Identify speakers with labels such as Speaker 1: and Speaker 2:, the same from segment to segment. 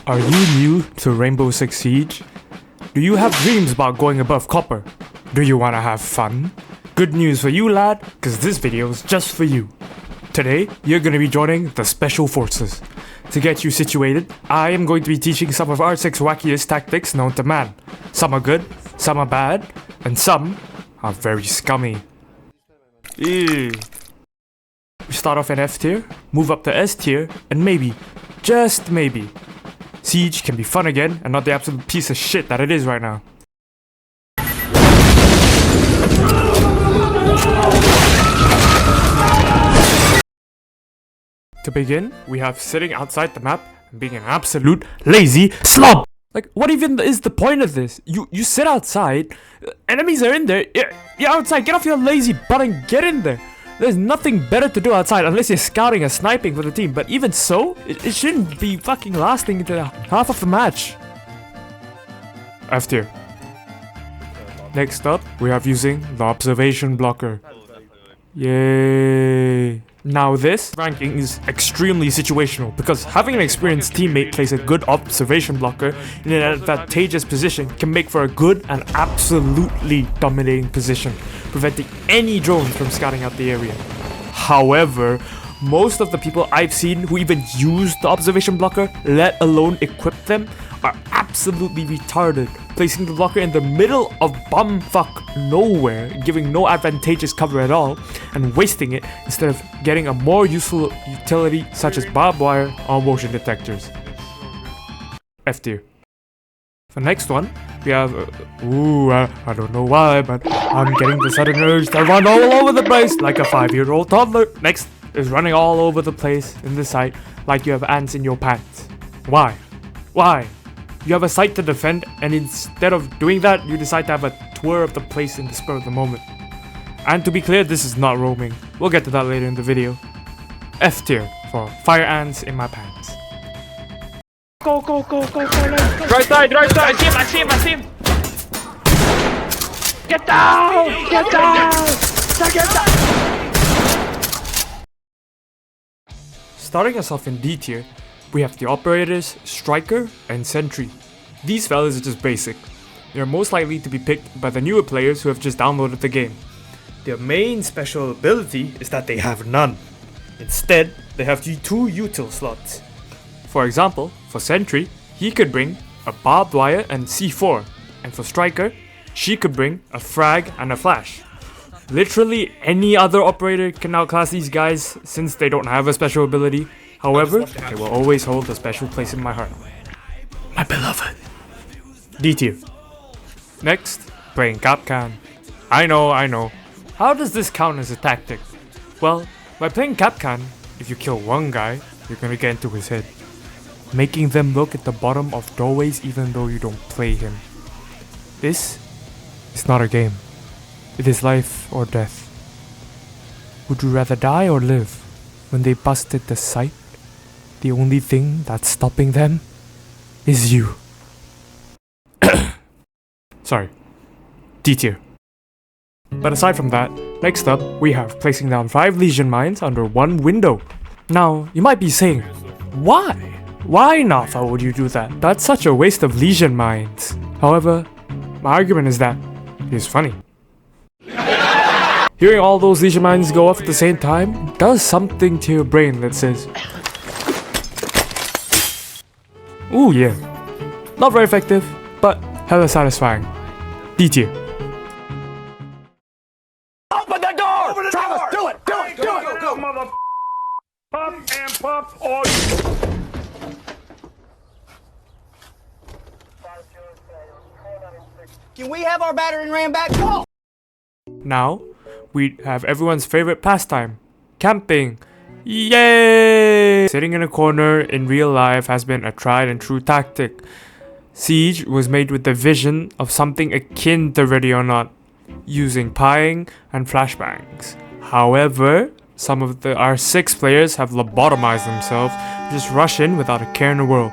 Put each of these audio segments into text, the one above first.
Speaker 1: Are you new to Rainbow Six Siege? Do you have dreams about going above copper? Do you wanna have fun? Good news for you, lad, cause this video is just for you. Today, you're gonna be joining the Special Forces. To get you situated, I am going to be teaching some of R6's wackiest tactics known to man. Some are good, some are bad, and some are very scummy. Ew. We start off in F tier, move up to S tier, and maybe, just maybe, Siege can be fun again and not the absolute piece of shit that it is right now. To begin, we have sitting outside the map and being an absolute lazy slob. Like, what even is the point of this? You sit outside, enemies are in there, you're outside, get off your lazy butt and get in there. There's nothing better to do outside unless you're scouting or sniping for the team, but even so, it shouldn't be fucking lasting into half of the match. F tier. Next up, we have using the observation blocker. Yay. Now this ranking is extremely situational because having an experienced teammate place a good observation blocker in an advantageous position can make for a good and absolutely dominating position, preventing any drones from scouting out the area. However, most of the people I've seen who even use the observation blocker, let alone equip them, are absolutely retarded, placing the blocker in the middle of bumfuck nowhere, giving no advantageous cover at all, and wasting it instead of getting a more useful utility such as barbed wire or motion detectors. F tier. For next one, we have, I don't know why, but I'm getting the sudden urge to run all over the place like a 5-year-old toddler. Next is running all over the place in the site like you have ants in your pants. Why? Why? You have a site to defend, and instead of doing that, you decide to have a tour of the place in the spur of the moment. And to be clear, this is not roaming. We'll get to that later in the video. F tier for fire ants in my pants. Go, go, go, go, go, let's go. Right side, right side. I see him. Get down! Get down! Get down! Starting us off in D tier, we have the operators, striker, and sentry. These fellas are just basic. They are most likely to be picked by the newer players who have just downloaded the game. Their main special ability is that they have none. Instead, they have the 2 util slots. For example, for sentry, he could bring a barbed wire and C4, and for striker, she could bring a frag and a flash. Literally any other operator can outclass these guys since they don't have a special ability. However, they will always hold a special place in my heart. My beloved. D tier. Next, playing Kapkan. I know. How does this count as a tactic? Well, by playing Kapkan, if you kill one guy, you're gonna get into his head, making them look at the bottom of doorways even though you don't play him. This is not a game. It is life or death. Would you rather die or live? When they busted the site, the only thing that's stopping them is you. Sorry. D tier. But aside from that, next up, we have placing down 5 lesion mines under 1 window. Now, you might be saying, why? Why, Nafa, would you do that? That's such a waste of lesion mines. However, my argument is that it is funny. Hearing all those lesion mines go off at the same time does something to your brain that says, ooh yeah. Not very effective, but hella satisfying. D tier.
Speaker 2: Open the door! Open the Travis, door! Go, mother... Pop and pop all
Speaker 3: Can we have our battering ram back? Go!
Speaker 1: Now, we have everyone's favorite pastime, camping. Yay! Sitting in a corner in real life has been a tried and true tactic. Siege was made with the vision of something akin to Ready or Not, using pieing and flashbangs. However, some of the R6 players have lobotomized themselves, just rush in without a care in the world.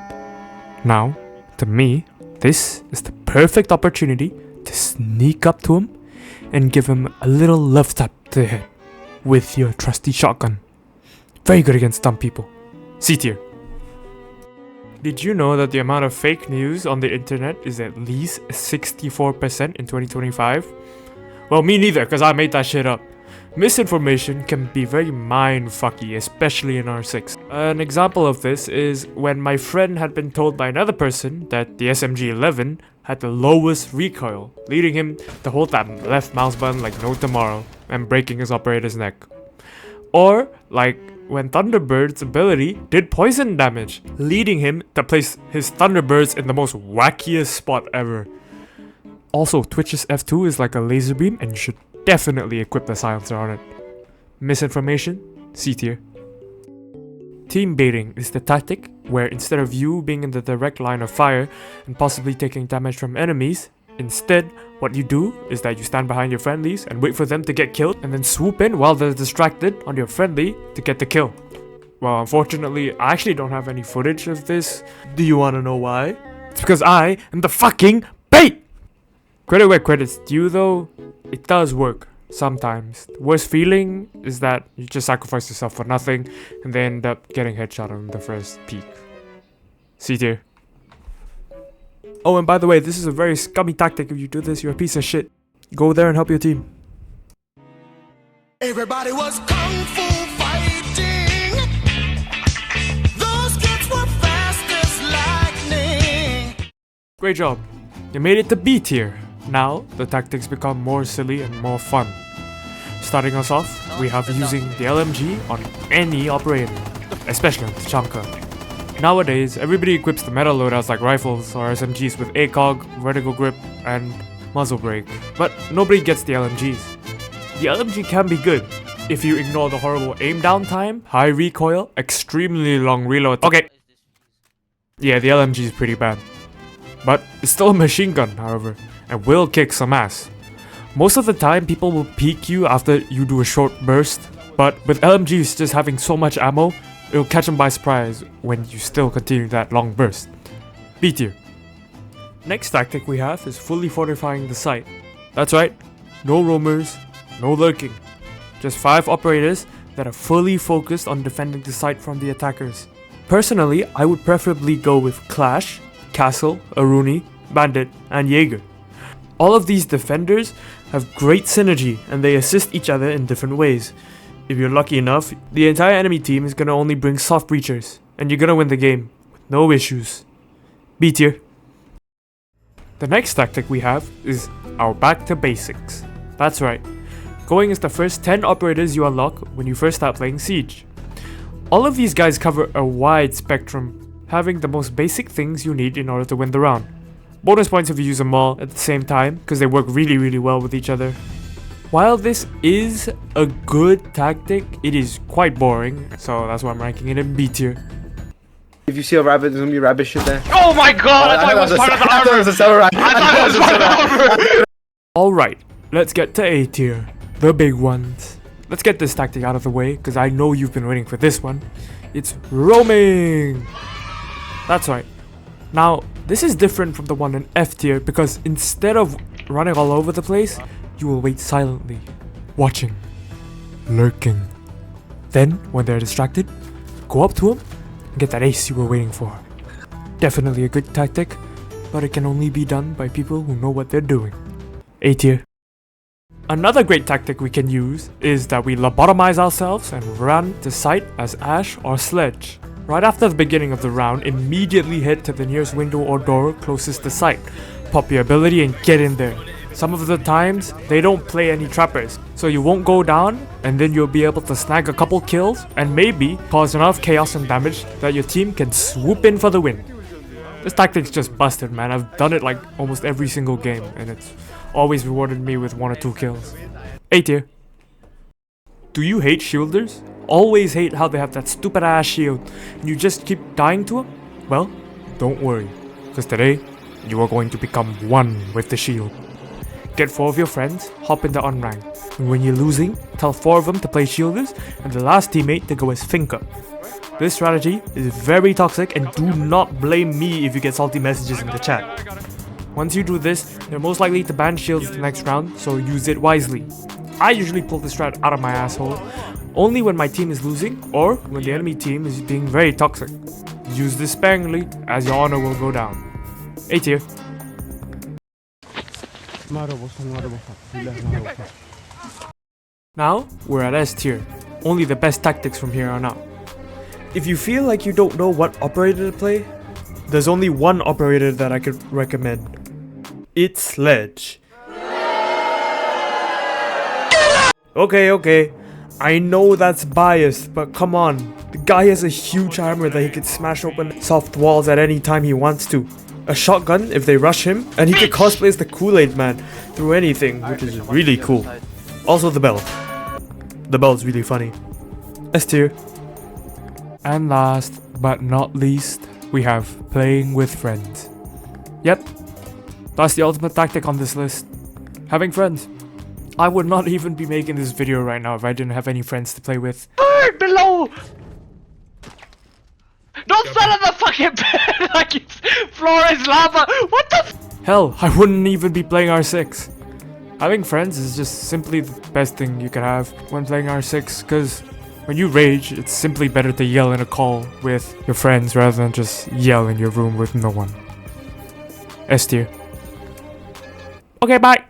Speaker 1: Now, to me, this is the perfect opportunity to sneak up to him and give him a little love tap to the head with your trusty shotgun. Very good against dumb people. C tier. Did you know that the amount of fake news on the internet is at least 64% in 2025? Well, me neither, because I made that shit up. Misinformation can be very mind-fucky, especially in R6. An example of this is when my friend had been told by another person that the SMG-11 had the lowest recoil, leading him to hold that left mouse button like no tomorrow and breaking his operator's neck. Or, like, when Thunderbird's ability did poison damage, leading him to place his Thunderbirds in the most wackiest spot ever. Also, Twitch's F2 is like a laser beam and you should definitely equip the silencer on it. Misinformation? C tier. Team baiting is the tactic where instead of you being in the direct line of fire and possibly taking damage from enemies, instead what you do is that you stand behind your friendlies and wait for them to get killed and then swoop in while they're distracted on your friendly to get the kill. Well, unfortunately, I actually don't have any footage of this. Do you want to know why? It's because I am the fucking bait! Credit where credit's due though, it does work sometimes. The worst feeling is that you just sacrifice yourself for nothing and they end up getting headshot on the first peek. C tier. Oh, and by the way, this is a very scummy tactic. If you do this, you're a piece of shit. Go there and help your team.
Speaker 4: Everybody was kung fu fighting. Those kids were fast as lightning.
Speaker 1: Great job. You made it to B tier. Now, the tactics become more silly and more fun. Starting us off, we have using the LMG on any operator, especially on the Chanka. Nowadays, everybody equips the meta loadouts like rifles or SMGs with ACOG, vertical grip, and muzzle brake, but nobody gets the LMGs. The LMG can be good if you ignore the horrible aim down time, high recoil, extremely long reload. Okay. Yeah, the LMG is pretty bad. But it's still a machine gun, however, and will kick some ass. Most of the time, people will peek you after you do a short burst, but with LMGs just having so much ammo, it'll catch them by surprise when you still continue that long burst. B tier. Next tactic we have is fully fortifying the site. That's right, no roamers, no lurking. Just 5 operators that are fully focused on defending the site from the attackers. Personally, I would preferably go with Clash, Castle, Aruni, Bandit, and Jaeger. All of these defenders have great synergy and they assist each other in different ways. If you're lucky enough, the entire enemy team is gonna only bring soft breachers, and you're gonna win the game with no issues. B tier. The next tactic we have is our back to basics. That's right, going is the first 10 operators you unlock when you first start playing Siege. All of these guys cover a wide spectrum, having the most basic things you need in order to win the round. Bonus points if you use them all at the same time, because they work really well with each other. While this is a good tactic, it is quite boring, so that's why I'm ranking it in B tier.
Speaker 5: If you see a rabbit, there's gonna be rabbit shit there.
Speaker 2: Oh my god, I thought it was part of the
Speaker 5: I thought it
Speaker 2: armor.
Speaker 5: was a samurai.
Speaker 2: I thought it was part of the armor.
Speaker 1: Alright, let's get to A tier, the big ones. Let's get this tactic out of the way, because I know you've been waiting for this one. It's roaming! That's right. Now, this is different from the one in F tier, because instead of running all over the place, you will wait silently, watching, lurking. Then, when they're distracted, go up to them and get that ace you were waiting for. Definitely a good tactic, but it can only be done by people who know what they're doing. A tier. Another great tactic we can use is that we lobotomize ourselves and run the site as Ash or Sledge. Right after the beginning of the round, immediately head to the nearest window or door closest to site. Pop your ability and get in there. Some of the times, they don't play any trappers, so you won't go down, and then you'll be able to snag a couple kills, and maybe cause enough chaos and damage that your team can swoop in for the win. This tactic's just busted, man. I've done it like almost every single game, and it's always rewarded me with 1 or 2 kills. A tier. Do you hate shielders? Always hate how they have that stupid ass shield, and you just keep dying to them? Well, don't worry, because today, you are going to become one with the shield. Get 4 of your friends, hop into unranked, and when you're losing, tell 4 of them to play shielders, and the last teammate to go as Finka. This strategy is very toxic, and do not blame me if you get salty messages in the chat. Once you do this, they're most likely to ban shields the next round, so use it wisely. I usually pull this strat out of my asshole, only when my team is losing, or when the enemy team is being very toxic. Use this sparingly, as your honor will go down. A tier. Now, we're at S tier. Only the best tactics from here on out. If you feel like you don't know what operator to play, there's only one operator that I could recommend. It's Sledge. Okay. I know that's biased, but come on. The guy has a huge hammer that he can smash open soft walls at any time he wants to. A shotgun if they rush him, and he can cosplay as the Kool-Aid Man through anything, which is really cool. Also the bell. The bell's really funny. S tier. And last but not least, we have playing with friends. Yep, that's the ultimate tactic on this list. Having friends. I would not even be making this video right now if I didn't have any friends to play with.
Speaker 6: Below! Don't stand on the fucking bed like it's floor is lava! What the
Speaker 1: Hell, I wouldn't even be playing R6. Having friends is just simply the best thing you can have when playing R6, because when you rage, it's simply better to yell in a call with your friends rather than just yell in your room with no one. S tier. Okay, bye!